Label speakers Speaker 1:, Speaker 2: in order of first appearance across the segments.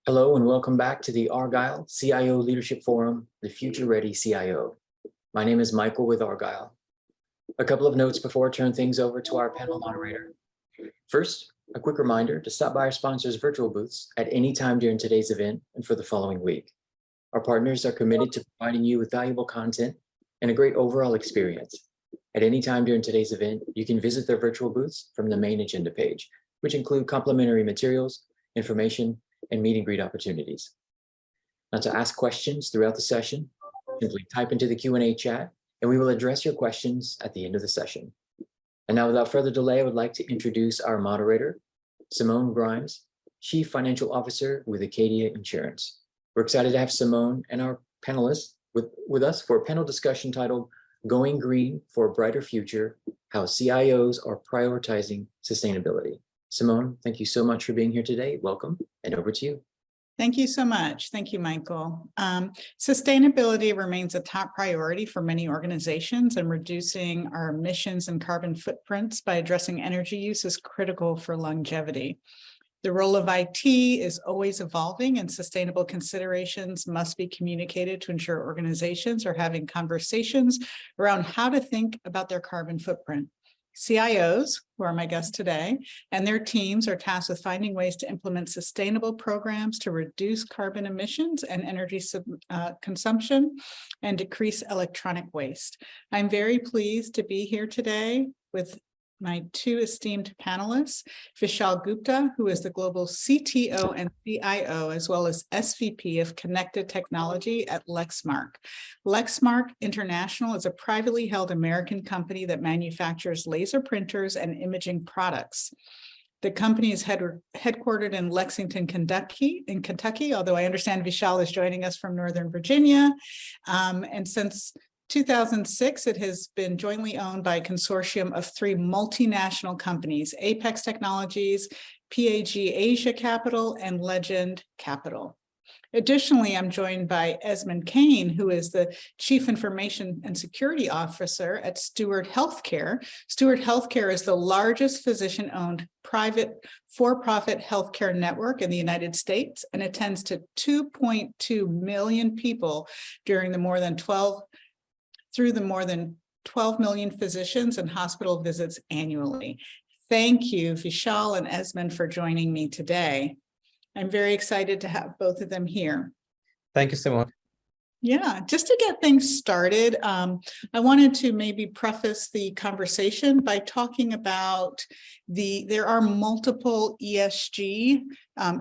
Speaker 1: Hello and welcome back to the Argyle CIO Leadership Forum, the Future Ready CIO. My name is Michael with Argyle. A couple of notes before I turn things over to our panel moderator. First, a quick reminder to stop by our sponsors' virtual booths at any time during today's event and for the following week. Our partners are committed to providing you with valuable content and a great overall experience. At any time during today's event, you can visit their virtual booths from the main agenda page, which include complimentary materials, information, and meet and greet opportunities. Now, to ask questions throughout the session, simply type into the Q&A chat and we will address your questions at the end of the session. And now, without further delay, I would like to introduce our moderator, Simone Grimes, Chief Financial Officer with Acadia Insurance. We're excited to have Simone and our panelists with us for a panel discussion titled Going Green for a Brighter Future, How CIOs Are Prioritizing Sustainability. Simone, thank you so much for being here today. Welcome, and over to you.
Speaker 2: Thank you so much. Thank you, Michael. Sustainability remains a top priority for many organizations, and reducing our emissions and carbon footprints by addressing energy use is critical for longevity. The role of IT is always evolving, and sustainable considerations must be communicated to ensure organizations are having conversations around how to think about their carbon footprint. CIOs, who are my guests today, and their teams are tasked with finding ways to implement sustainable programs to reduce carbon emissions and energy consumption and decrease electronic waste. I'm very pleased to be here today with my two esteemed panelists, Vishal Gupta, who is the global CTO and CIO, as well as SVP of Connected Technology at Lexmark. Lexmark International is a privately held American company that manufactures laser printers and imaging products. The company is headquartered in Lexington, Kentucky, although I understand Vishal is joining us from Northern Virginia. And since 2006, it has been jointly owned by a consortium of three multinational companies: Apex Technologies, PAG Asia Capital, and Legend Capital. Additionally, I'm joined by Esmond Kane, who is the Chief Information and Security Officer at Steward Healthcare. Steward Healthcare is the largest physician-owned private for-profit healthcare network in the United States and attends to 2.2 million people during the more than 12 million physicians and hospital visits annually. Thank you, Vishal and Esmond, for joining me today. I'm very excited to have both of them here.
Speaker 3: Thank you, Simone.
Speaker 2: Yeah, just to get things started, I wanted to maybe preface the conversation by talking about there are multiple ESG,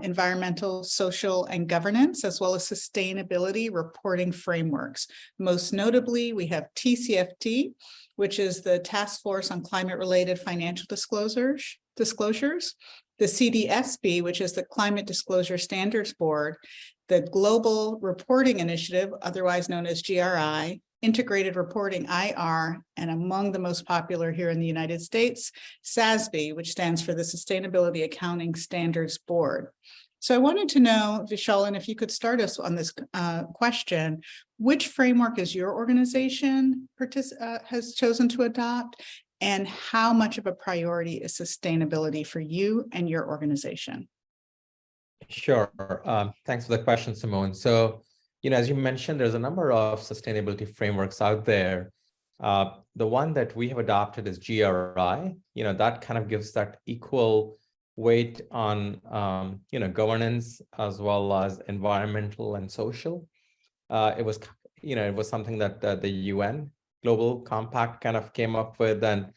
Speaker 2: environmental, social, and governance, as well as sustainability reporting frameworks. Most notably, we have TCFD, which is the Task Force on Climate-Related Financial Disclosures, the CDSB, which is the Climate Disclosure Standards Board, the Global Reporting Initiative, otherwise known as GRI, Integrated Reporting IR, and among the most popular here in the United States, SASB, which stands for the Sustainability Accounting Standards Board. So I wanted to know, Vishal, and if you could start us on this question, which framework is your organization has chosen to adopt, and how much of a priority is sustainability for you and your organization?
Speaker 3: Sure. Thanks for the question, Simone. So, as you mentioned, there's a number of sustainability frameworks out there. The one that we have adopted is GRI. That kind of gives that equal weight on, governance as well as environmental and social. It was something that the UN Global Compact kind of came up with, and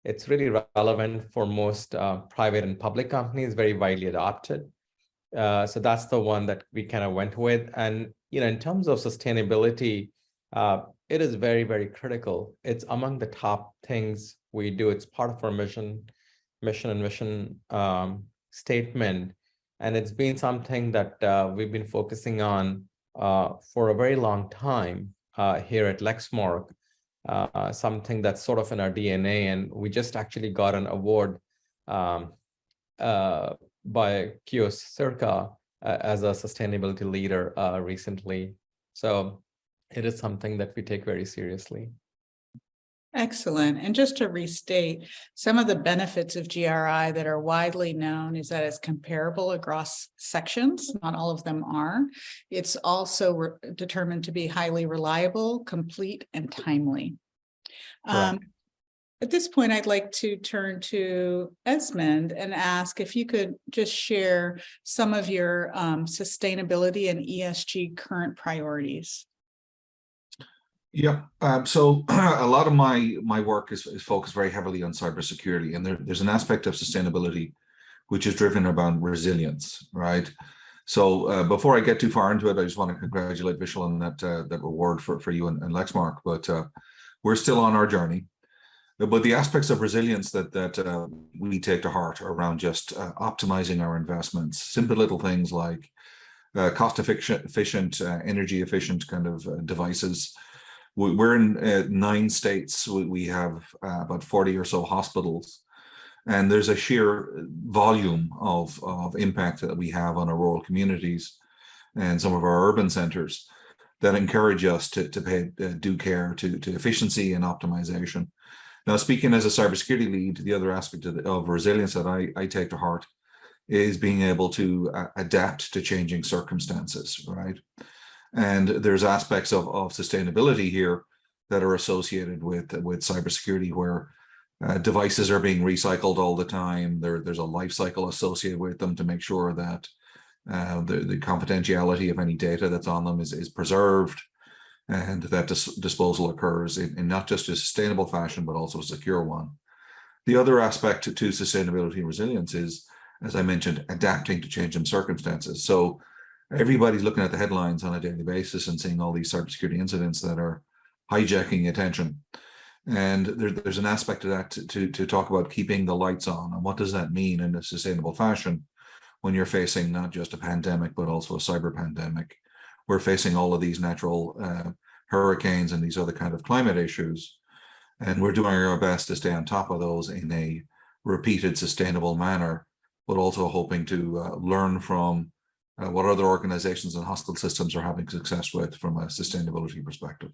Speaker 3: it's really relevant for most private and public companies, very widely adopted. So that's the one that we kind of went with. And, in terms of sustainability, it is very, very critical. It's among the top things we do. It's part of our mission and mission statement. And it's been something that we've been focusing on for a very long time here at Lexmark, something that's sort of in our DNA. And we just actually got an award by Circa as a sustainability leader recently. So it is something that we take very seriously.
Speaker 2: Excellent. And just to restate, some of the benefits of GRI that are widely known is that it's comparable across sections. Not all of them are. It's also determined to be highly reliable, complete, and timely.
Speaker 3: Correct.
Speaker 2: At this point, I'd like to turn to Esmond and ask if you could just share some of your sustainability and ESG current priorities.
Speaker 4: Yeah, so a lot of my work is focused very heavily on cybersecurity, and there's an aspect of sustainability which is driven around resilience, right? So before I get too far into it, I just want to congratulate Vishal on that reward for you and Lexmark, but we're still on our journey. But the aspects of resilience that we take to heart are around just optimizing our investments, simple little things like cost efficient, energy efficient kind of devices. We're in 9 states. We have about 40 or so hospitals, and there's a sheer volume of impact that we have on our rural communities and some of our urban centers that encourage us to pay due care to efficiency and optimization. Now, speaking as a cybersecurity lead, the other aspect of resilience that I take to heart is being able to adapt to changing circumstances, right? And there's aspects of sustainability here that are associated with cybersecurity, where devices are being recycled all the time. There's a life cycle associated with them to make sure that the confidentiality of any data that's on them is preserved, and that disposal occurs in not just a sustainable fashion, but also a secure one. The other aspect to sustainability and resilience is, as I mentioned, adapting to changing circumstances. So everybody's looking at the headlines on a daily basis and seeing all these cybersecurity incidents that are hijacking attention. And there's an aspect of that to talk about keeping the lights on. And what does that mean in a sustainable fashion when you're facing not just a pandemic, but also a cyber pandemic? We're facing all of these natural hurricanes and these other kind of climate issues. And we're doing our best to stay on top of those in a repeated, sustainable manner, but also hoping to learn from what other organizations and hospital systems are having success with from a sustainability perspective.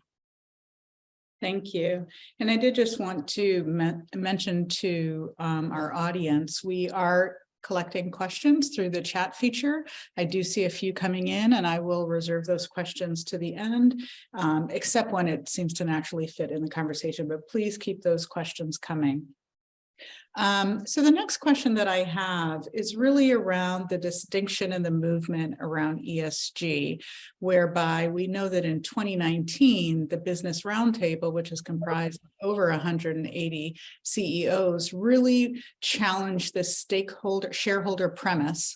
Speaker 2: Thank you. And I did just want to mention to our audience, we are collecting questions through the chat feature. I do see a few coming in, and I will reserve those questions to the end, except when it seems to naturally fit in the conversation, but please keep those questions coming. So the next question that I have is really around the distinction and the movement around ESG, whereby we know that in 2019, the Business Roundtable, which is comprised of over 180 CEOs, really challenged this shareholder premise,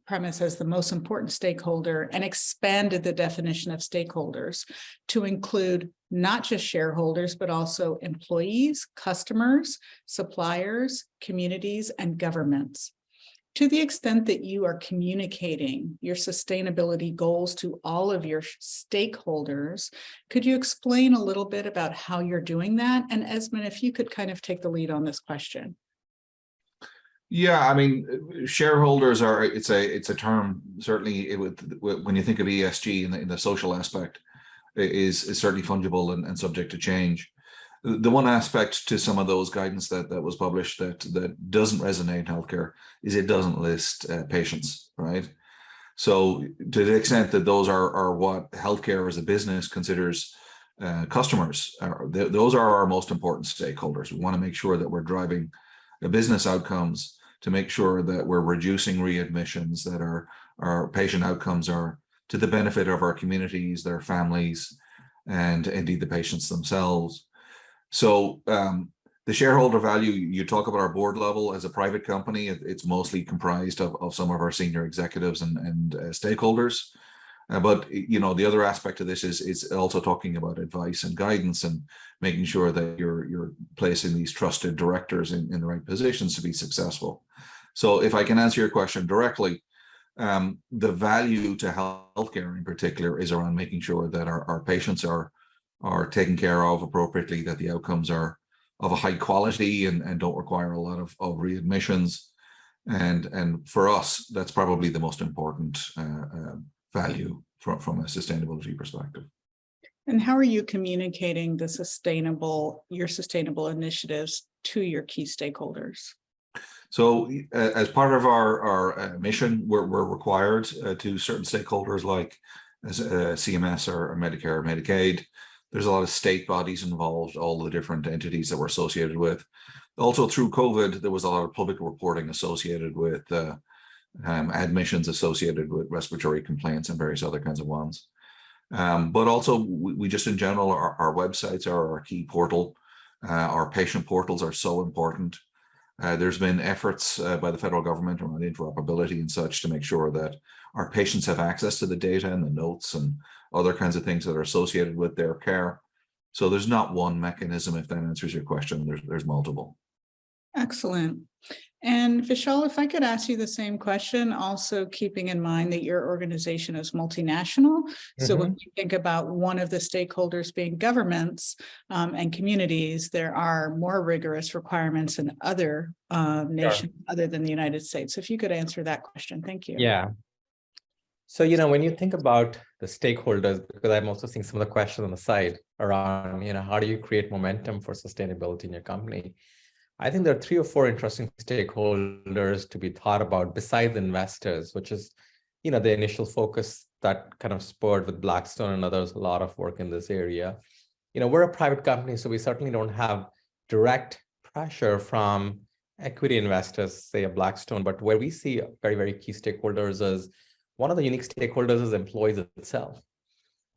Speaker 2: premise as the most important stakeholder, and expanded the definition of stakeholders to include not just shareholders, but also employees, customers, suppliers, communities, and governments. To the extent that you are communicating your sustainability goals to all of your stakeholders, could you explain a little bit about how you're doing that? And Esmond, if you could kind of take the lead on this question.
Speaker 4: Yeah, I mean, shareholders are, it's a term, certainly when you think of ESG in the social aspect, is certainly fungible and subject to change. The one aspect to some of those guidance that was published that doesn't resonate in healthcare is it doesn't list patients, right? So to the extent that those are what healthcare as a business considers customers, those are our most important stakeholders. We want to make sure that we're driving the business outcomes to make sure that we're reducing readmissions, that our patient outcomes are to the benefit of our communities, their families, and indeed the patients themselves. So the shareholder value, you talk about our board level as a private company, it's mostly comprised of some of our senior executives and stakeholders. But you know, the other aspect of this is also talking about advice and guidance and making sure that you're placing these trusted directors in the right positions to be successful. So if I can answer your question directly, the value to healthcare in particular is around making sure that our patients are taken care of appropriately, that the outcomes are of a high quality and don't require a lot of readmissions. And for us, that's probably the most important value from a sustainability perspective.
Speaker 2: And how are you communicating your sustainable initiatives to your key stakeholders?
Speaker 4: So as part of our mission, we're required to certain stakeholders like CMS or Medicare or Medicaid. There's a lot of state bodies involved, all the different entities that we're associated with. Also through COVID, there was a lot of public reporting associated with admissions associated with respiratory complaints and various other kinds of ones. But also we just in general, our websites are our key portal. Our patient portals are so important. There's been efforts by the federal government around interoperability and such to make sure that our patients have access to the data and the notes and other kinds of things that are associated with their care. So there's not one mechanism, if that answers your question. There's multiple.
Speaker 2: Excellent. And Vishal, if I could ask you the same question, also keeping in mind that your organization is multinational. So when you think about one of the stakeholders being governments and communities, there are more rigorous requirements in other nations other than the United States. So if you could answer that question, thank you.
Speaker 3: Yeah. So, when you think about the stakeholders, because I'm also seeing some of the questions on the side around, how do you create momentum for sustainability in your company? I think there are 3 or 4 interesting stakeholders to be thought about besides investors, which is, the initial focus that kind of spurred with Blackstone and others, a lot of work in this area. We're a private company, so we certainly don't have direct pressure from equity investors, say a Blackstone, but where we see very, very key stakeholders is one of the unique stakeholders is employees itself.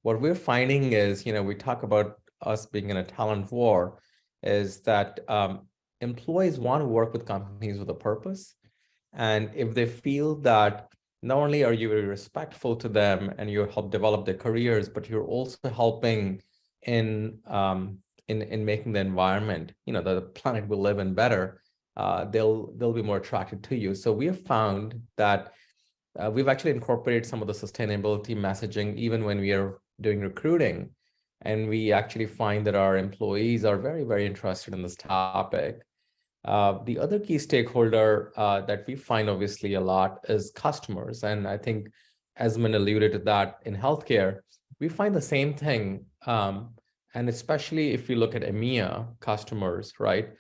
Speaker 3: What we're finding is, we talk about us being in a talent war, is that employees want to work with companies with a purpose. And if they feel that not only are you very respectful to them and you help develop their careers, but you're also helping in making the environment, the planet we live in better, they'll be more attracted to you. So we have found that we've actually incorporated some of the sustainability messaging even when we are doing recruiting. And we actually find that our employees are very, very interested in this topic. The other key stakeholder that we find obviously a lot is customers. And I think Esmond alluded to that in healthcare. We find the same thing. And especially if we look at EMEA customers, right?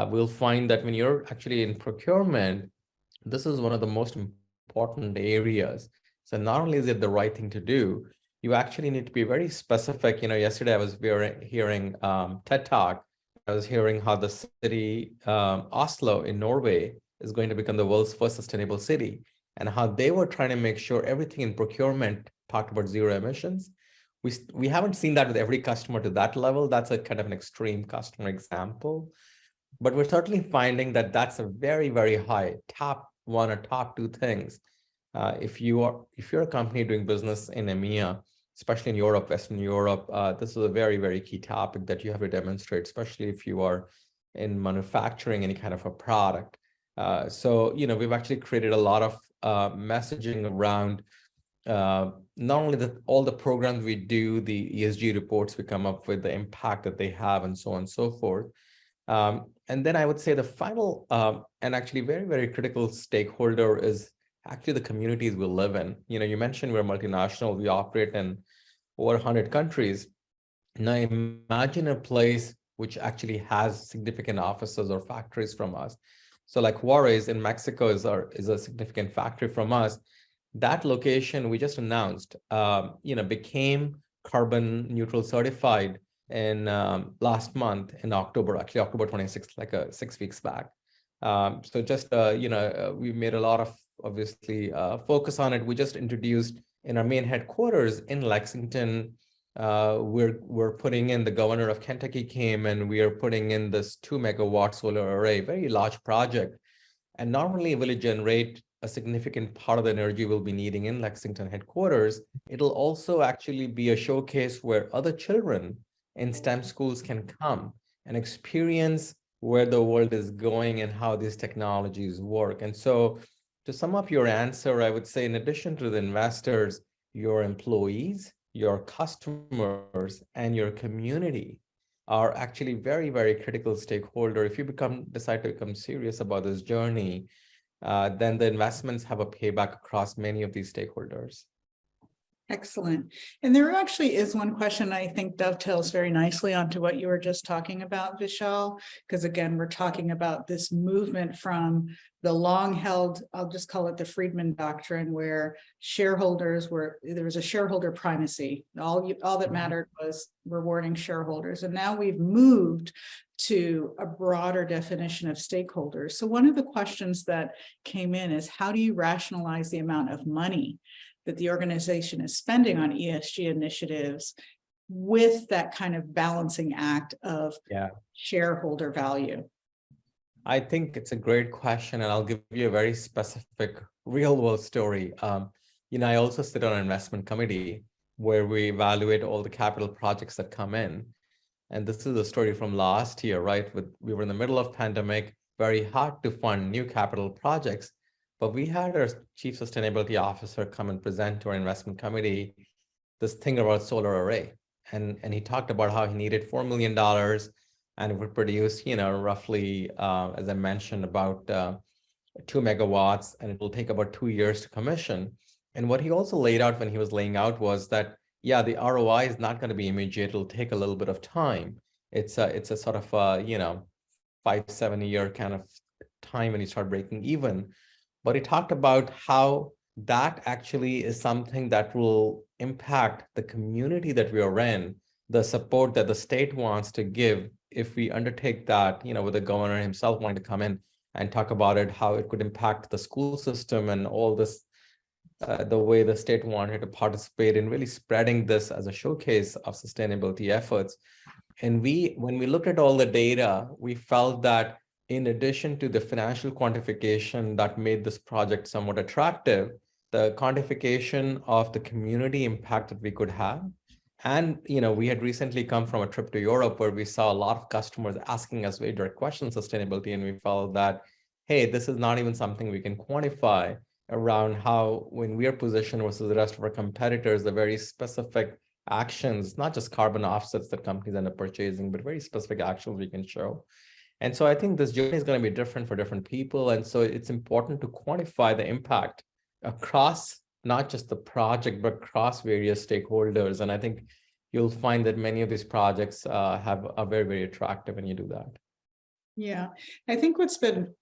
Speaker 3: We'll find that when you're actually in procurement, this is one of the most important areas. So not only is it the right thing to do, you actually need to be very specific. Yesterday I was hearing TED Talk. I was hearing how the city, Oslo in Norway, is going to become the world's first sustainable city, and how they were trying to make sure everything in procurement talked about zero emissions. We haven't seen that with every customer to that level. That's a kind of an extreme customer example. But we're certainly finding that that's a very, very high top 1 or top 2 things. If you're a company doing business in EMEA, especially in Europe, Western Europe, this is a very, very key topic that you have to demonstrate, especially if you are in manufacturing any kind of a product. So, we've actually created a lot of messaging around not only all the programs we do, the ESG reports we come up with, the impact that they have, and so on and so forth. And then I would say the final and actually very, very critical stakeholder is actually the communities we live in. You mentioned we're multinational, we operate in over 100 countries. Now imagine a place which actually has significant offices or factories from us. So like Juarez in Mexico is a significant factory from us. That location we just announced, became carbon neutral certified in last month in October, actually October 26th, like 6 weeks back. So just, we made a lot of obviously focus on it. We just introduced in our main headquarters in Lexington, we're putting in, the governor of Kentucky came, and we are putting in this 2 megawatt solar array, very large project. And not only will it generate a significant part of the energy we'll be needing in Lexington headquarters, it'll also actually be a showcase where other children in STEM schools can come and experience where the world is going and how these technologies work. And so to sum up your answer, I would say in addition to the investors, your employees, your customers, and your community are actually very, very critical stakeholder. If you decide to become serious about this journey, then the investments have a payback across many of these stakeholders.
Speaker 2: Excellent. And there actually is one question I think dovetails very nicely onto what you were just talking about, Vishal, because again, we're talking about this movement from the long held, I'll just call it the Friedman doctrine, where there was a shareholder primacy. All that mattered was rewarding shareholders. And now we've moved to a broader definition of stakeholders. So one of the questions that came in is, how do you rationalize the amount of money that the organization is spending on ESG initiatives with that kind of balancing act of shareholder value?
Speaker 3: I think it's a great question, and I'll give you a very specific real world story. I also sit on an investment committee where we evaluate all the capital projects that come in. And this is a story from last year, right? We were in the middle of pandemic, very hard to fund new capital projects. But we had our chief sustainability officer come and present to our investment committee this thing about solar array. And he talked about how he needed $4 million and it would produce, roughly, as I mentioned, about 2 megawatts, and it will take about 2 years to commission. And what he also laid out when he was laying out was that, the ROI is not going to be immediate. It'll take a little bit of time. It's a sort of, 5-7 year kind of time when you start breaking even. But he talked about how that actually is something that will impact the community that we are in, the support that the state wants to give if we undertake that, with the governor himself wanting to come in and talk about it, how it could impact the school system and all this, the way the state wanted to participate in really spreading this as a showcase of sustainability efforts. And when we looked at all the data, we felt that in addition to the financial quantification that made this project somewhat attractive, the quantification of the community impact that we could have. And, we had recently come from a trip to Europe where we saw a lot of customers asking us very direct questions on sustainability. And we felt that, hey, this is not even something we can quantify around how, when we are positioned versus the rest of our competitors, the very specific actions, not just carbon offsets that companies end up purchasing, but very specific actions we can show. And so I think this journey is going to be different for different people. And so it's important to quantify the impact across not just the project, but across various stakeholders. And I think you'll find that many of these projects are very, very attractive when you do that.
Speaker 2: Yeah, I think what's been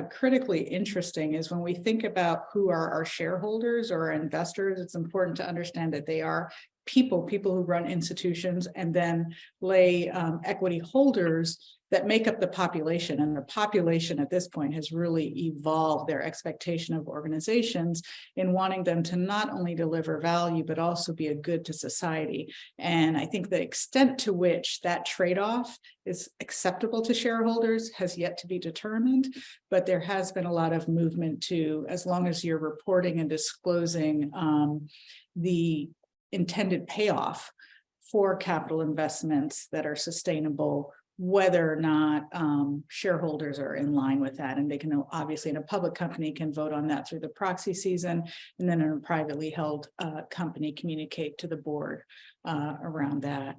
Speaker 2: critically interesting is when we think about who are our shareholders or our investors, it's important to understand that they are people who run institutions, and then lay equity holders that make up the population. And the population at this point has really evolved their expectation of organizations in wanting them to not only deliver value, but also be a good to society. And I think the extent to which that trade-off is acceptable to shareholders has yet to be determined, but there has been a lot of movement to, as long as you're reporting and disclosing the intended payoff for capital investments that are sustainable, whether or not shareholders are in line with that. And they can, obviously, in a public company, can vote on that through the proxy season, and then in a privately held company, communicate to the board around that.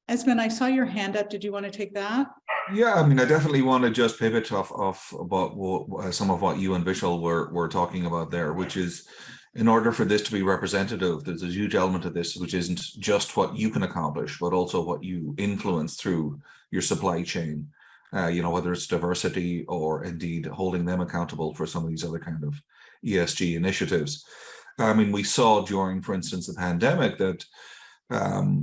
Speaker 2: Esmond, I saw your hand up. Did you want to take that?
Speaker 4: Yeah, I mean, I definitely want to just pivot off about some of what you and Vishal were talking about there, which is, in order for this to be representative, there's a huge element of this, which isn't just what you can accomplish, but also what you influence through your supply chain, whether it's diversity or indeed holding them accountable for some of these other kind of ESG initiatives. I mean, we saw during, for instance, the pandemic that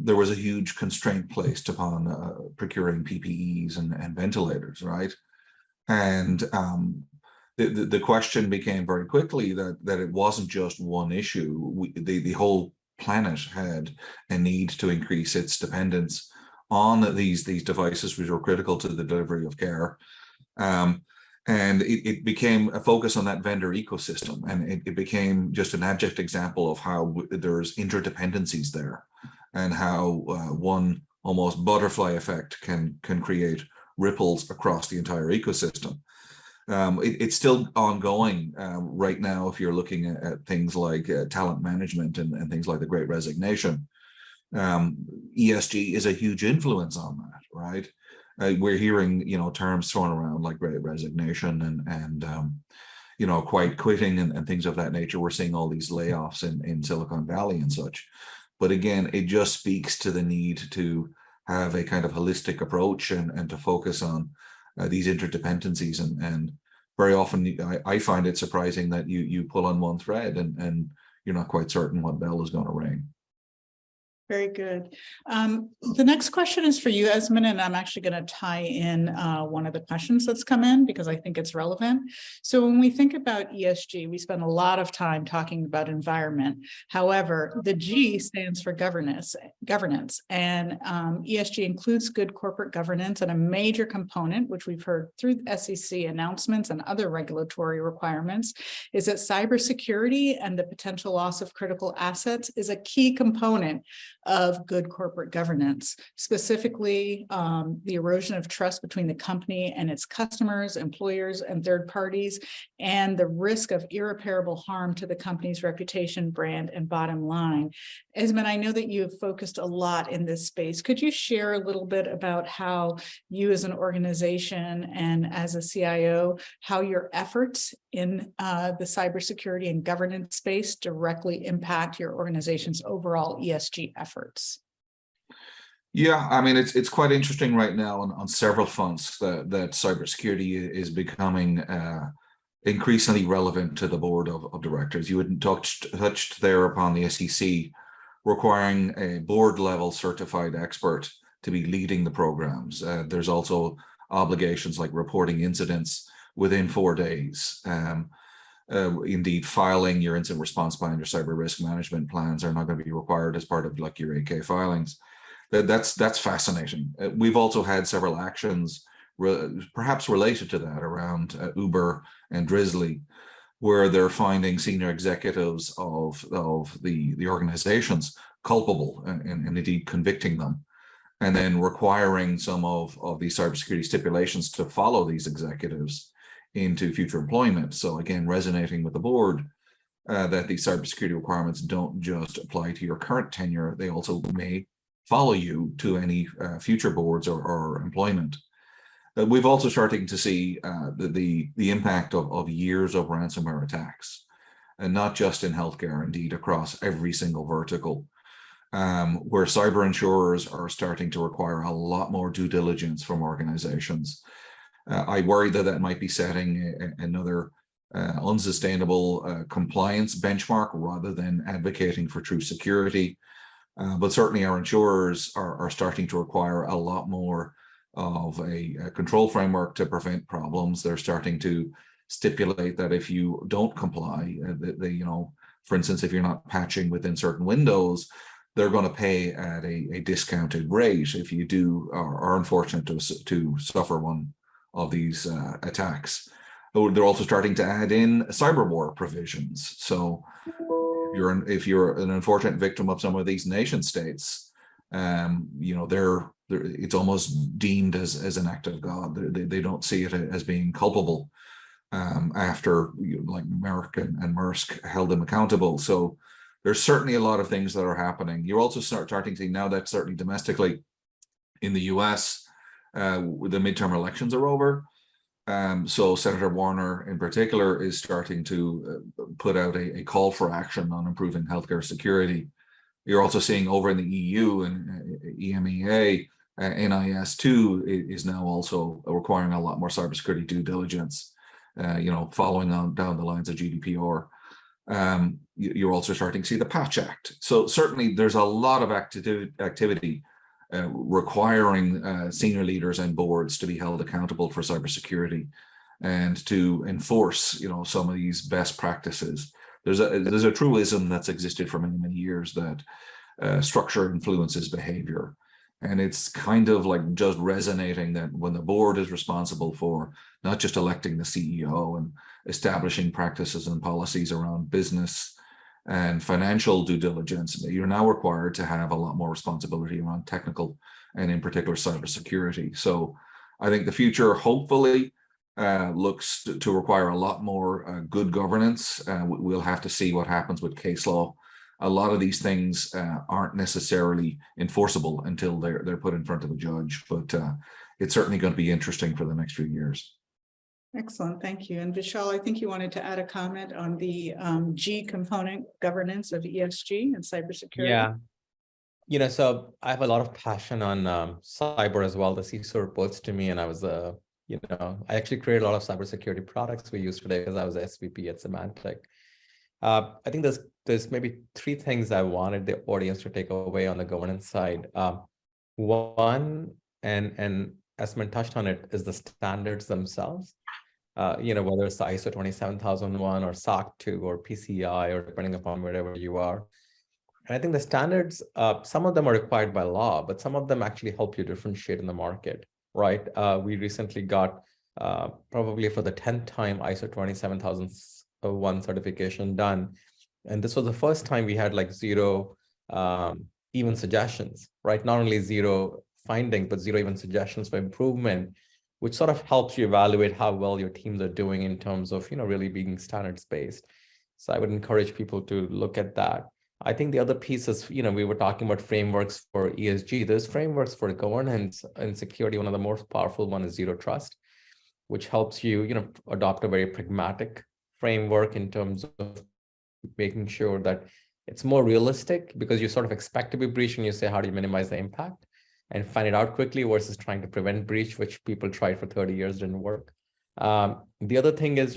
Speaker 4: there was a huge constraint placed upon procuring PPEs and ventilators, right? And the question became very quickly that it wasn't just one issue. The whole planet had a need to increase its dependence on these devices, which were critical to the delivery of care. And it became a focus on that vendor ecosystem, and it became just an abject example of how there's interdependencies there, and how one almost butterfly effect can create ripples across the entire ecosystem. It's still ongoing right now. If you're looking at things like talent management and things like the Great Resignation, ESG is a huge influence on that, right? We're hearing, terms thrown around like Great Resignation and quitting and things of that nature. We're seeing all these layoffs in Silicon Valley and such. But again, it just speaks to the need to have a kind of holistic approach and to focus on these interdependencies. And very often I find it surprising that you pull on one thread and you're not quite certain what bell is going to ring.
Speaker 2: Very good. The next question is for you, Esmond, and I'm actually going to tie in one of the questions that's come in because I think it's relevant. So when we think about ESG, we spend a lot of time talking about environment. However, the G stands for governance, and ESG includes good corporate governance, and a major component, which we've heard through SEC announcements and other regulatory requirements, is that cybersecurity and the potential loss of critical assets is a key component of good corporate governance, specifically the erosion of trust between the company and its customers, employers, and third parties, and the risk of irreparable harm to the company's reputation, brand, and bottom line. Esmond, I know that you have focused a lot in this space. Could you share a little bit about how you as an organization and as a CIO, how your efforts in the cybersecurity and governance space directly impact your organization's overall ESG efforts?
Speaker 4: Yeah, I mean, it's quite interesting right now on several fronts that cybersecurity is becoming increasingly relevant to the board of directors. You had touched there upon the SEC requiring a board level certified expert to be leading the programs. There's also obligations like reporting incidents within 4 days. Indeed, filing your incident response plan, your cyber risk management plans are not going to be required as part of like your 8K filings. That's fascinating. We've also had several actions perhaps related to that around Uber and Drizzly, where they're finding senior executives of the organizations culpable and indeed convicting them, and then requiring some of these cybersecurity stipulations to follow these executives into future employment. So again, resonating with the board that these cybersecurity requirements don't just apply to your current tenure, they also may follow you to any future boards or employment. We've also starting to see the impact of years of ransomware attacks, and not just in healthcare, indeed across every single vertical, where cyber insurers are starting to require a lot more due diligence from organizations. I worry that might be setting another unsustainable compliance benchmark rather than advocating for true security. But certainly our insurers are starting to require a lot more of a control framework to prevent problems. They're starting to stipulate that if you don't comply, for instance, if you're not patching within certain windows, they're going to pay at a discounted rate if you do are unfortunate to suffer one of these attacks. They're also starting to add in cyber war provisions. So if you're an unfortunate victim of some of these nation states, it's almost deemed as an act of God. They don't see it as being culpable after like Merck and Maersk held them accountable. So there's certainly a lot of things that are happening. You're also starting to see now that certainly domestically in the US, the midterm elections are over. So Senator Warner in particular is starting to put out a call for action on improving healthcare security. You're also seeing over in the EU and EMEA, NIS2 is now also requiring a lot more cybersecurity due diligence, following on down the lines of GDPR. You're also starting to see the Patch Act. So certainly there's a lot of activity requiring senior leaders and boards to be held accountable for cybersecurity and to enforce, some of these best practices. There's a truism that's existed for many, many years that structure influences behavior. And it's kind of like just resonating that when the board is responsible for not just electing the CEO and establishing practices and policies around business and financial due diligence, you're now required to have a lot more responsibility around technical and in particular cybersecurity. So I think the future hopefully looks to require a lot more good governance. We'll have to see what happens with case law. A lot of these things aren't necessarily enforceable until they're put in front of a judge, but it's certainly going to be interesting for the next few years.
Speaker 2: Excellent, thank you. And Vishal, I think you wanted to add a comment on the G component governance of ESG and cybersecurity.
Speaker 3: Yeah. So I have a lot of passion on cyber as well. The CISO reports to me, and I was I actually created a lot of cybersecurity products we use today because I was a SVP at Symantec. I think there's maybe three things I wanted the audience to take away on the governance side. One, and Esmond touched on it, is the standards themselves. Whether it's the ISO 27001 or SOC 2 or PCI, or depending upon wherever you are. And I think the standards, some of them are required by law, but some of them actually help you differentiate in the market, right? We recently got probably for the 10th time ISO 27001 certification done. And this was the first time we had like zero even suggestions, right? Not only zero findings, but zero even suggestions for improvement, which sort of helps you evaluate how well your teams are doing in terms of, really being standards-based. So I would encourage people to look at that. I think the other piece is, we were talking about frameworks for ESG. There's frameworks for governance and security. One of the most powerful one is zero trust, which helps you, adopt a very pragmatic framework in terms of making sure that it's more realistic, because you sort of expect to be breached and you say, how do you minimize the impact and find it out quickly, versus trying to prevent breach, which people tried for 30 years, didn't work. The other thing is,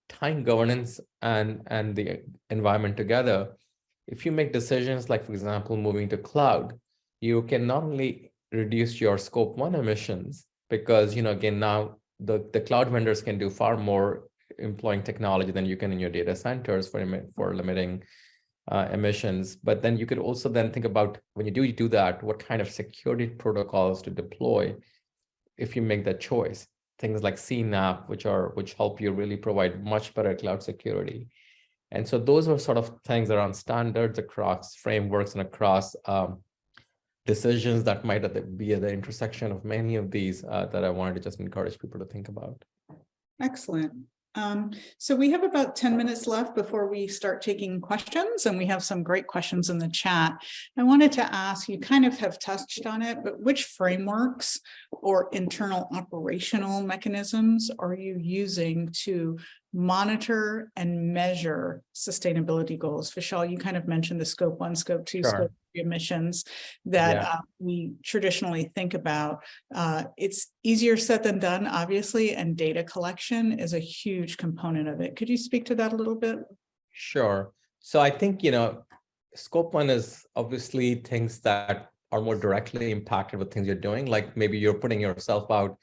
Speaker 3: tying governance and the environment together. If you make decisions like, for example, moving to cloud, you can not only reduce your scope 1 emissions, because, again, now the cloud vendors can do far more employing technology than you can in your data centers for limiting emissions. But then you could also then think about, when you do that, what kind of security protocols to deploy if you make that choice. Things like CNAP, which help you really provide much better cloud security. And so those are sort of things around standards across frameworks and across decisions that might be at the intersection of many of these that I wanted to just encourage people to think about.
Speaker 2: Excellent. So we have about 10 minutes left before we start taking questions, and we have some great questions in the chat. I wanted to ask, you kind of have touched on it, but which frameworks or internal operational mechanisms are you using to monitor and measure sustainability goals? Vishal, you kind of mentioned the scope 1, scope 2,
Speaker 3: Sure.
Speaker 2: scope 3 emissions that we traditionally think about. It's easier said than done, obviously, and data collection is a huge component of it. Could you speak to that a little bit?
Speaker 3: Sure. So I think, scope 1 is obviously things that are more directly impacted with things you're doing. Like maybe you're putting yourself out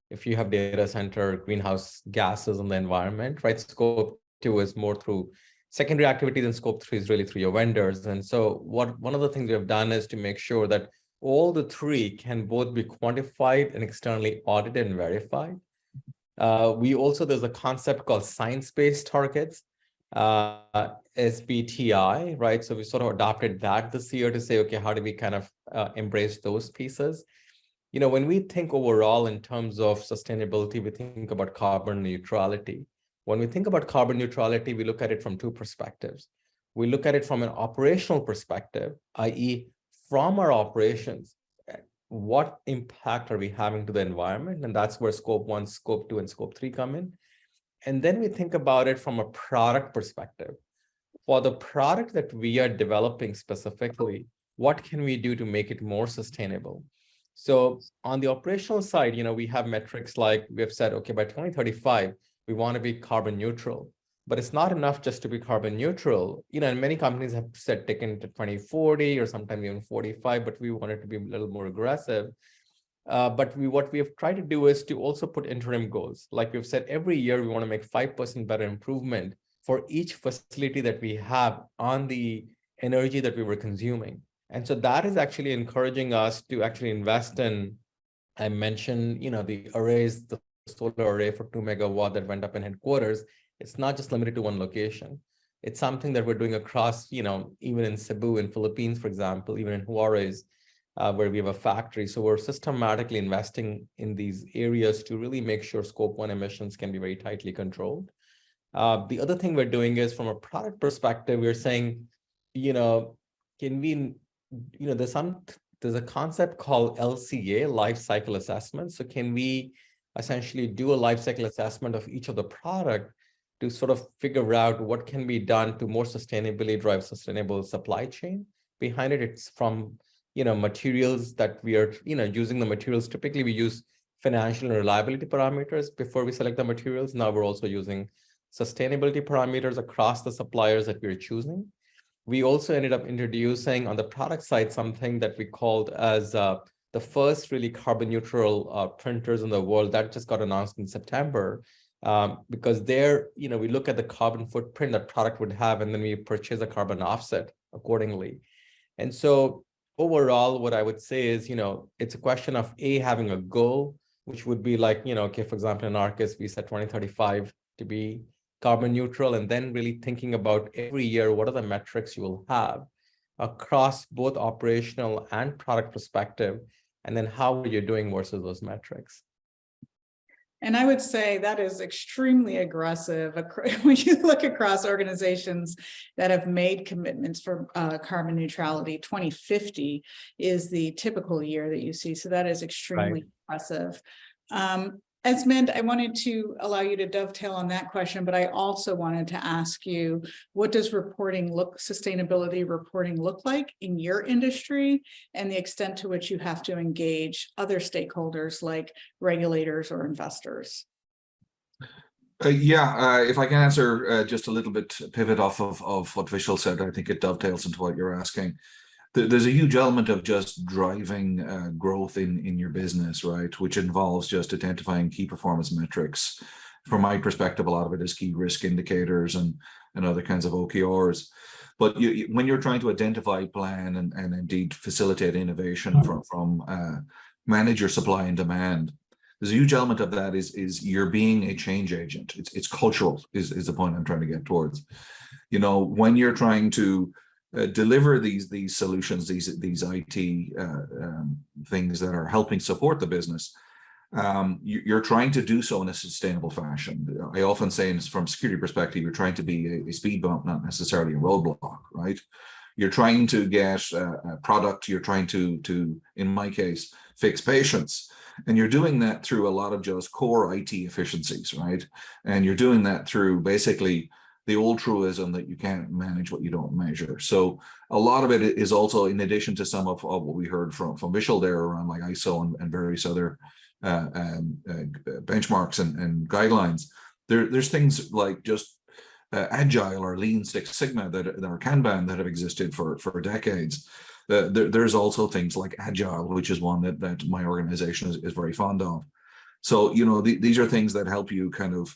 Speaker 3: if you have data center greenhouse gases in the environment, right? Scope 2 is more through secondary activities, and scope 3 is really through your vendors. And so one of the things we have done is to make sure that all the three can both be quantified and externally audited and verified. There's a concept called science-based targets, SBTI, right? So we sort of adopted that this year to say, okay, how do we kind of embrace those pieces? When we think overall in terms of sustainability, we think about carbon neutrality. When we think about carbon neutrality, we look at it from two perspectives. We look at it from an operational perspective, i.e., from our operations, what impact are we having to the environment? And that's where scope 1, scope 2, and scope 3 come in. And then we think about it from a product perspective. For the product that we are developing specifically, what can we do to make it more sustainable? So on the operational side, we have metrics like we have said, okay, by 2035, we want to be carbon neutral. But it's not enough just to be carbon neutral. And many companies have said taken to 2040 or sometimes even 45, but we wanted to be a little more aggressive. But what we have tried to do is to also put interim goals. Like we've said, every year we want to make 5% better improvement for each facility that we have on the energy that we were consuming. And so that is actually encouraging us to actually invest in, I mentioned, the arrays, the solar array for 2 megawatt that went up in headquarters. It's not just limited to one location. It's something that we're doing across, even in Cebu in Philippines, for example, even in Juarez, where we have a factory. So we're systematically investing in these areas to really make sure scope 1 emissions can be very tightly controlled. The other thing we're doing is from a product perspective, we're saying, can we, there's a concept called LCA, life cycle assessment. So can we essentially do a life cycle assessment of each of the product to sort of figure out what can be done to more sustainably drive sustainable supply chain behind it. It's from, materials that we are, using the materials. Typically, we use financial and reliability parameters before we select the materials. Now we're also using sustainability parameters across the suppliers that we're choosing. We also ended up introducing on the product side something that we called as the first really carbon neutral printers in the world. That just got announced in September, because there, we look at the carbon footprint that product would have, and then we purchase a carbon offset accordingly. And so overall, what I would say is, it's a question of having a goal, which would be like, okay, for example, in our case, we set 2035 to be carbon neutral, and then really thinking about every year, what are the metrics you will have across both operational and product perspective, and then how are you doing versus those metrics.
Speaker 2: And I would say that is extremely aggressive when you look across organizations that have made commitments for carbon neutrality. 2050 is the typical year that you see. So that is extremely impressive. Esmond, I wanted to allow you to dovetail on that question, but I also wanted to ask you, what does sustainability reporting look like in your industry, and the extent to which you have to engage other stakeholders like regulators or investors?
Speaker 4: If I can answer just a little bit, pivot off of what Vishal said, I think it dovetails into what you're asking. There's a huge element of just driving growth in your business, right? Which involves just identifying key performance metrics. From my perspective, a lot of it is key risk indicators and other kinds of OKRs. But when you're trying to identify, plan, and indeed facilitate innovation from manage your supply and demand, there's a huge element of that is you're being a change agent. It's cultural is the point I'm trying to get towards. When you're trying to deliver these solutions, these IT things that are helping support the business, you're trying to do so in a sustainable fashion. I often say, from a security perspective, you're trying to be a speed bump, not necessarily a roadblock, right? You're trying to get a product, you're trying to, in my case, fix patients. And you're doing that through a lot of just core IT efficiencies, right? And you're doing that through basically the old truism that you can't manage what you don't measure. So a lot of it is also, in addition to some of what we heard from Vishal there around like ISO and various other benchmarks and guidelines, there's things like just Agile or Lean Six Sigma that are Kanban that have existed for decades. There's also things like Agile, which is one that my organization is very fond of. So, these are things that help you kind of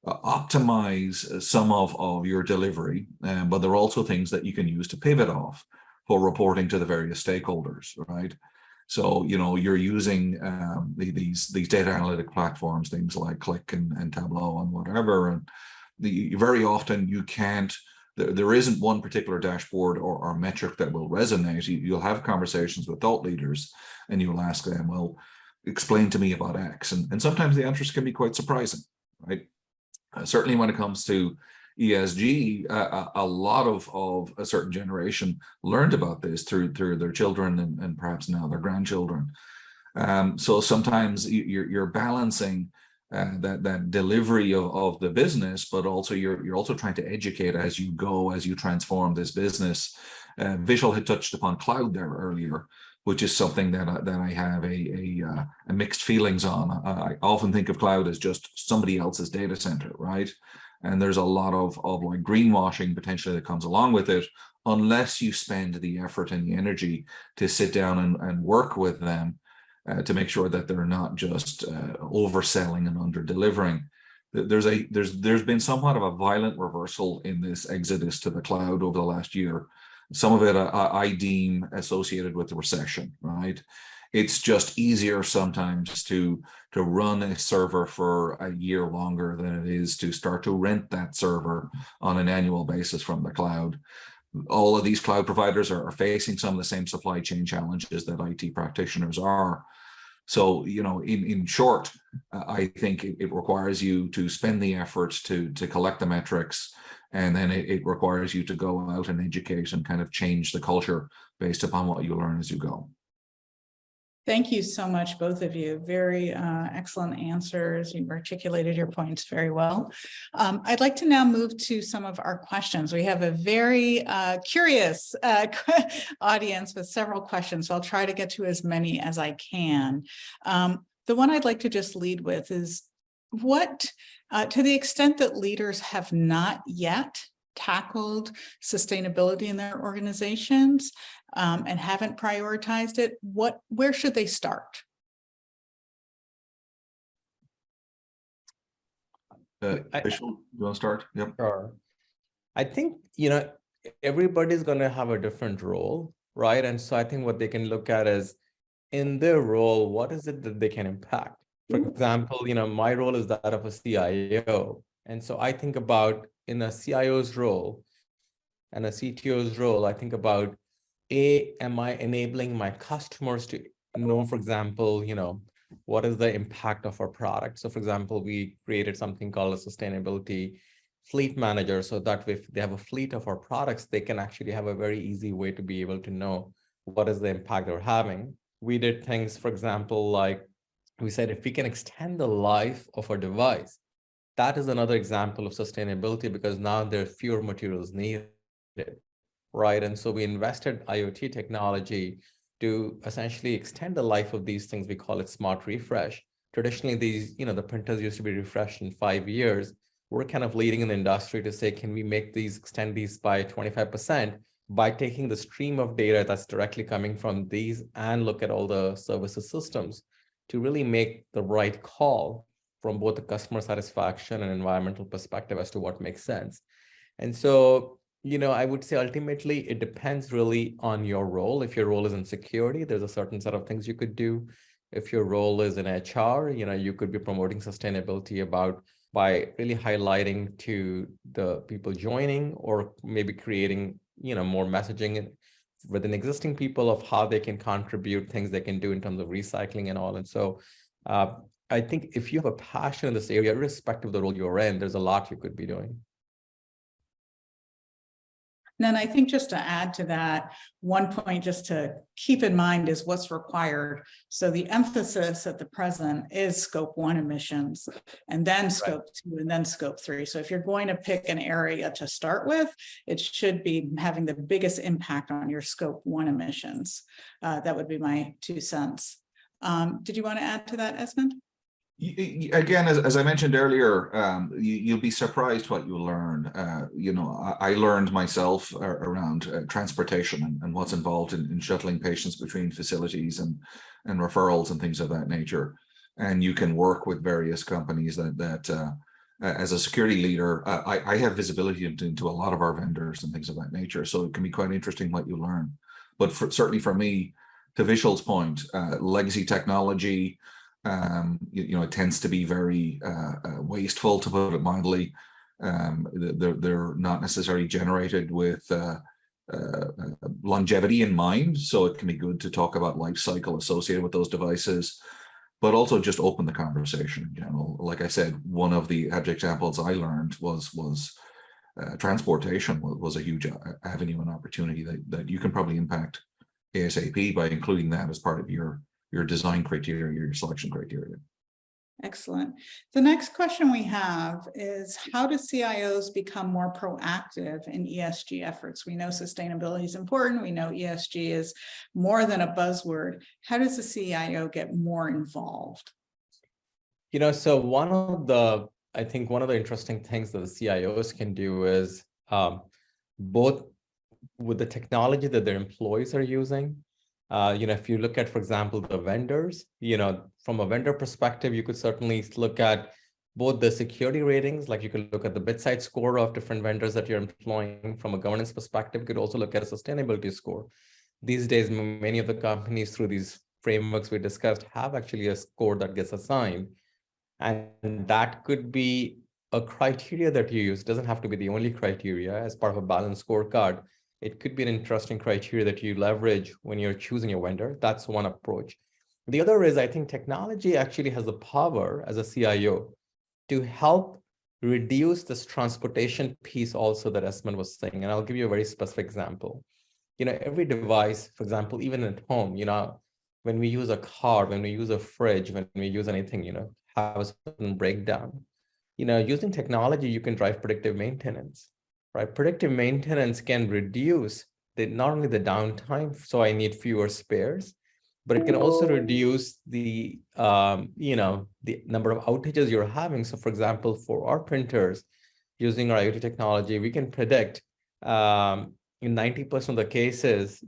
Speaker 4: optimize some of your delivery, but there are also things that you can use to pivot off for reporting to the various stakeholders, right? So, you're using these data analytic platforms, things like Click and Tableau and whatever, and very often you can't, there isn't one particular dashboard or metric that will resonate. You'll have conversations with thought leaders and you'll ask them, well, explain to me about X. And sometimes the answers can be quite surprising, right? Certainly when it comes to ESG, a lot of a certain generation learned about this through their children and perhaps now their grandchildren. So sometimes you're balancing that delivery of the business, but also you're also trying to educate as you go, as you transform this business. Vishal had touched upon cloud there earlier, which is something that I have a mixed feelings on. I often think of cloud as just somebody else's data center, right? And there's a lot of like greenwashing potentially that comes along with it, unless you spend the effort and the energy to sit down and work with them to make sure that they're not just overselling and under delivering. There's been somewhat of a violent reversal in this exodus to the cloud over the last year. Some of it I deem associated with the recession, right? It's just easier sometimes to run a server for a year longer than it is to start to rent that server on an annual basis from the cloud. All of these cloud providers are facing some of the same supply chain challenges that IT practitioners are. So, in short, I think it requires you to spend the effort to collect the metrics, and then it requires you to go out and educate and kind of change the culture based upon what you learn as you go.
Speaker 2: Thank you so much, both of you. Very excellent answers. You've articulated your points very well. I'd like to now move to some of our questions. We have a very curious audience with several questions, so I'll try to get to as many as I can. The one I'd like to just lead with is what, to the extent that leaders have not yet tackled sustainability in their organizations and haven't prioritized it, where should they start?
Speaker 4: Vishal, you want to start? Yep.
Speaker 3: Sure. I think, everybody's going to have a different role, right? And so I think what they can look at is in their role, what is it that they can impact? For example, my role is that of a CIO. And so I think about in a CIO's role and a CTO's role, I think about, am I enabling my customers to know, for example, what is the impact of our product? So for example, we created something called a sustainability fleet manager. So that if they have a fleet of our products, they can actually have a very easy way to be able to know what is the impact they're having. We did things, for example, like we said, if we can extend the life of our device, that is another example of sustainability because now there are fewer materials needed, right? And so we invested IoT technology to essentially extend the life of these things. We call it smart refresh. Traditionally, these, the printers used to be refreshed in 5 years. We're kind of leading in the industry to say, can we make these, extend these by 25% by taking the stream of data that's directly coming from these and look at all the services systems to really make the right call from both the customer satisfaction and environmental perspective as to what makes sense. And so, I would say ultimately it depends really on your role. If your role is in security, there's a certain set of things you could do. If your role is in HR, you could be promoting sustainability by really highlighting to the people joining or maybe creating, more messaging within existing people of how they can contribute, things they can do in terms of recycling and all. And so I think if you have a passion in this area, irrespective of the role you're in, there's a lot you could be doing.
Speaker 2: Then I think just to add to that, one point just to keep in mind is what's required. So the emphasis at the present is scope 1 emissions, and then scope 2, and then scope 3. So if you're going to pick an area to start with, it should be having the biggest impact on your scope 1 emissions. That would be my 2 cents. Did you want to add to that, Esmond?
Speaker 4: Again, as I mentioned earlier, you'll be surprised what you'll learn. I learned myself around transportation and what's involved in shuttling patients between facilities and referrals and things of that nature. And you can work with various companies that as a security leader, I have visibility into a lot of our vendors and things of that nature. So it can be quite interesting what you learn. But certainly for me, to Vishal's point, legacy technology, it tends to be very wasteful, to put it mildly. They're not necessarily generated with longevity in mind, so it can be good to talk about life cycle associated with those devices, but also just open the conversation in general. Like I said, one of the examples I learned was transportation was a huge avenue and opportunity that you can probably impact ASAP by including that as part of your design criteria, your selection criteria.
Speaker 2: Excellent. The next question we have is, how do CIOs become more proactive in ESG efforts? We know sustainability is important. We know ESG is more than a buzzword. How does the CIO get more involved?
Speaker 3: So I think one of the interesting things that the CIOs can do is both with the technology that their employees are using. If you look at, for example, the vendors, from a vendor perspective, you could certainly look at both the security ratings, like you could look at the BitSight score of different vendors that you're employing. From a governance perspective, you could also look at a sustainability score. These days, many of the companies through these frameworks we discussed have actually a score that gets assigned. And that could be a criteria that you use. It doesn't have to be the only criteria as part of a balanced scorecard. It could be an interesting criteria that you leverage when you're choosing your vendor. That's one approach. The other is, I think technology actually has the power as a CIO to help reduce this transportation piece also that Esmond was saying. And I'll give you a very specific example. Every device, for example, even at home, when we use a car, when we use a fridge, when we use anything, have a certain breakdown, using technology, you can drive predictive maintenance, right? Predictive maintenance can reduce not only the downtime, so I need fewer spares, but it can also reduce the the number of outages you're having. So for example, for our printers, using our IoT technology, we can predict in 90% of the cases,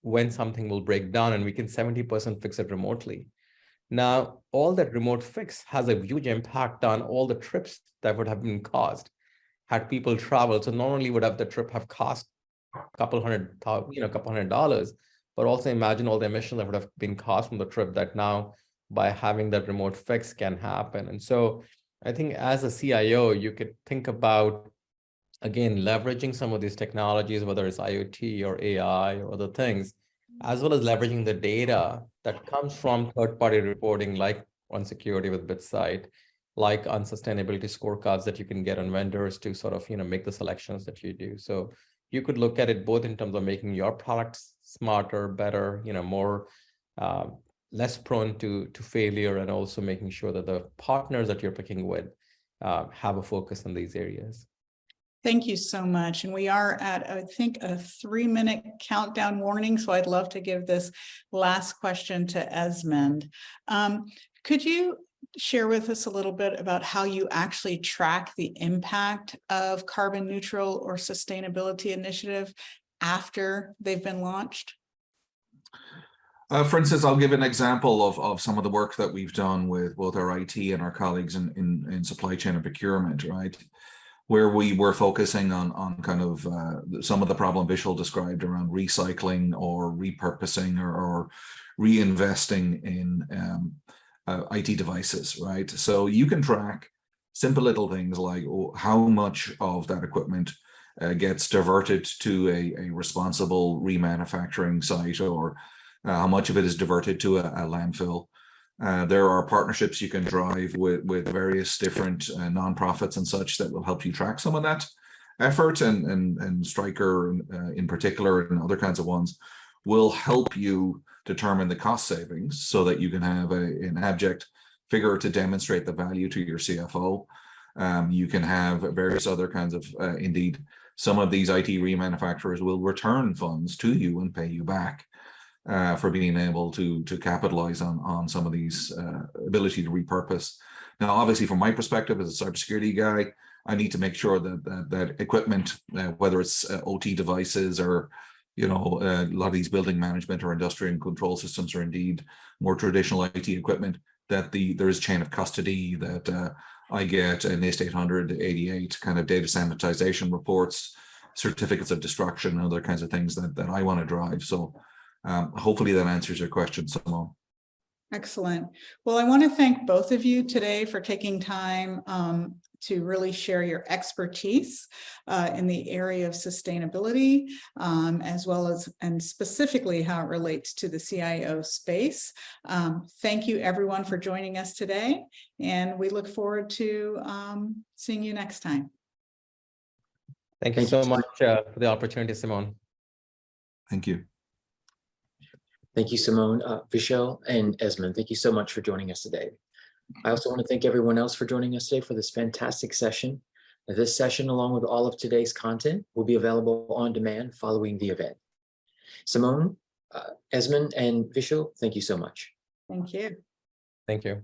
Speaker 3: when something will break down, and we can 70% fix it remotely. Now, all that remote fix has a huge impact on all the trips that would have been caused had people traveled. So not only would have the trip have cost a couple $100, but also imagine all the emissions that would have been caused from the trip that now by having that remote fix can happen. And so I think as a CIO, you could think about, again, leveraging some of these technologies, whether it's IoT or AI or other things, as well as leveraging the data that comes from third-party reporting, like on security with BitSight, like on sustainability scorecards that you can get on vendors to sort of, make the selections that you do. So you could look at it both in terms of making your products smarter, better, more less prone to failure, and also making sure that the partners that you're picking with have a focus on these areas.
Speaker 2: Thank you so much. And we are at, I think, a 3-minute countdown warning. So I'd love to give this last question to Esmond. Could you share with us a little bit about how you actually track the impact of carbon neutral or sustainability initiative after they've been launched?
Speaker 4: For instance, I'll give an example of some of the work that we've done with both our IT and our colleagues in supply chain and procurement, right? Where we were focusing on kind of some of the problem Vishal described around recycling or repurposing or reinvesting in IT devices, right? So you can track simple little things like how much of that equipment gets diverted to a responsible remanufacturing site, or how much of it is diverted to a landfill. There are partnerships you can drive with various different nonprofits and such that will help you track some of that effort, and Stryker in particular, and other kinds of ones, will help you determine the cost savings so that you can have an abject figure to demonstrate the value to your CFO. You can have various other kinds of, indeed, some of these IT remanufacturers will return funds to you and pay you back for being able to capitalize on some of these ability to repurpose. Now, obviously, from my perspective as a cybersecurity guy, I need to make sure that equipment, whether it's OT devices or a lot of these building management or industrial control systems, or indeed more traditional IT equipment, that there is chain of custody, that I get an NIST 800-88 kind of data sanitization reports, certificates of destruction, and other kinds of things that I want to drive. So hopefully that answers your question, Simone.
Speaker 2: Excellent. Well, I want to thank both of you today for taking time to really share your expertise in the area of sustainability, as well as, and specifically how it relates to the CIO space. Thank you everyone for joining us today, and we look forward to seeing you next time.
Speaker 3: Thank you so much for the opportunity, Simone.
Speaker 4: Thank you.
Speaker 1: Thank you, Simone, Vishal, and Esmond. Thank you so much for joining us today. I also want to thank everyone else for joining us today for this fantastic session. This session, along with all of today's content, will be available on demand following the event. Simone, Esmond, and Vishal, thank you so much.
Speaker 2: Thank you.
Speaker 3: Thank you.